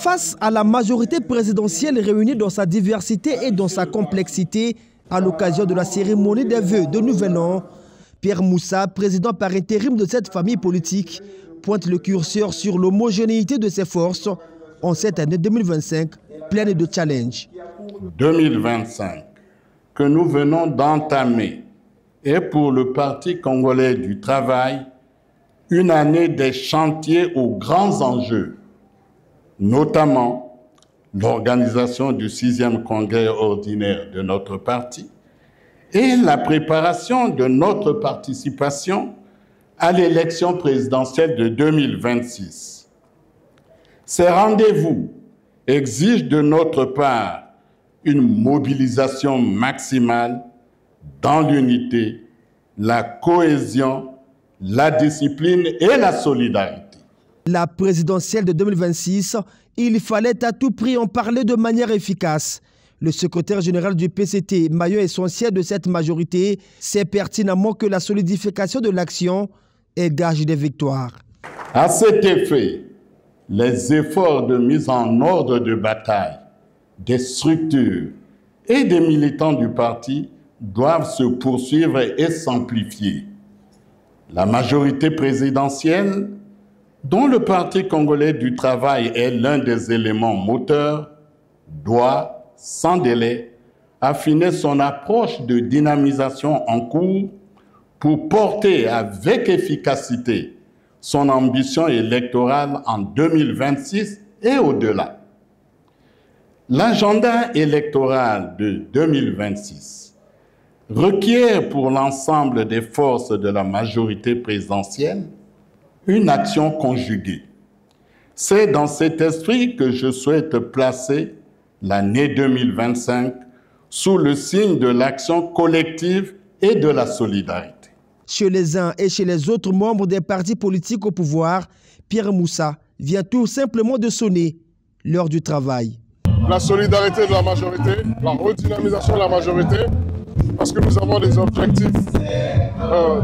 Face à la majorité présidentielle réunie dans sa diversité et dans sa complexité, à l'occasion de la cérémonie des vœux de Nouvel An, Pierre Moussa, président par intérim de cette famille politique, pointe le curseur sur l'homogénéité de ses forces en cette année 2025, pleine de challenges. 2025, que nous venons d'entamer, est pour le Parti congolais du travail une année des chantiers aux grands enjeux, notamment l'organisation du 6e congrès ordinaire de notre parti et la préparation de notre participation à l'élection présidentielle de 2026. Ces rendez-vous exigent de notre part une mobilisation maximale dans l'unité, la cohésion, la discipline et la solidarité. La présidentielle de 2026, il fallait à tout prix en parler de manière efficace. Le secrétaire général du PCT, maillon essentiel de cette majorité, sait pertinemment que la solidification de l'action est gage de victoire. À cet effet, les efforts de mise en ordre de bataille des structures et des militants du parti doivent se poursuivre et s'amplifier. La majorité présidentielle, dont le Parti congolais du travail est l'un des éléments moteurs, doit, sans délai, affiner son approche de dynamisation en cours pour porter avec efficacité son ambition électorale en 2026 et au-delà. L'agenda électoral de 2026 requiert pour l'ensemble des forces de la majorité présidentielle une action conjuguée. C'est dans cet esprit que je souhaite placer l'année 2025 sous le signe de l'action collective et de la solidarité. Chez les uns et chez les autres membres des partis politiques au pouvoir, Pierre Moussa vient tout simplement de sonner l'heure du travail. La solidarité de la majorité, la redynamisation de la majorité, parce que nous avons des objectifs,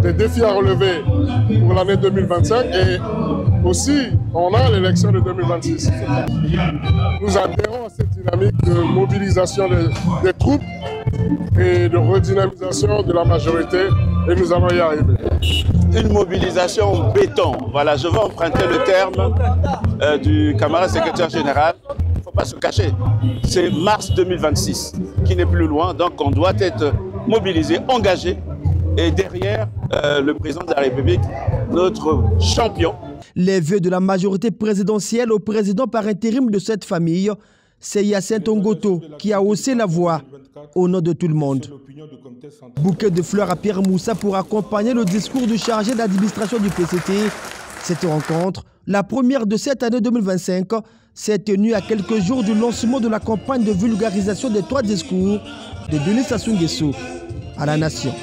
des défis à relever pour l'année 2025 et aussi on a l'élection de 2026. Nous adhérons à cette dynamique de mobilisation des troupes et de redynamisation de la majorité et nous allons y arriver. Une mobilisation béton, voilà, je vais emprunter le terme du camarade secrétaire général. Il ne faut pas se cacher, c'est mars 2026 qui n'est plus loin, donc on doit être mobilisé, engagé et derrière le président de la République, notre champion. Les vœux de la majorité présidentielle au président par intérim de cette famille, c'est Hyacinthe Ongoto qui a haussé la voix au nom de tout le monde. Bouquet de fleurs à Pierre Moussa pour accompagner le discours du chargé d'administration du PCT. Cette rencontre, la première de cette année 2025, s'est tenue à quelques jours du lancement de la campagne de vulgarisation des 3 discours de Denis Sassou Nguesso à la nation.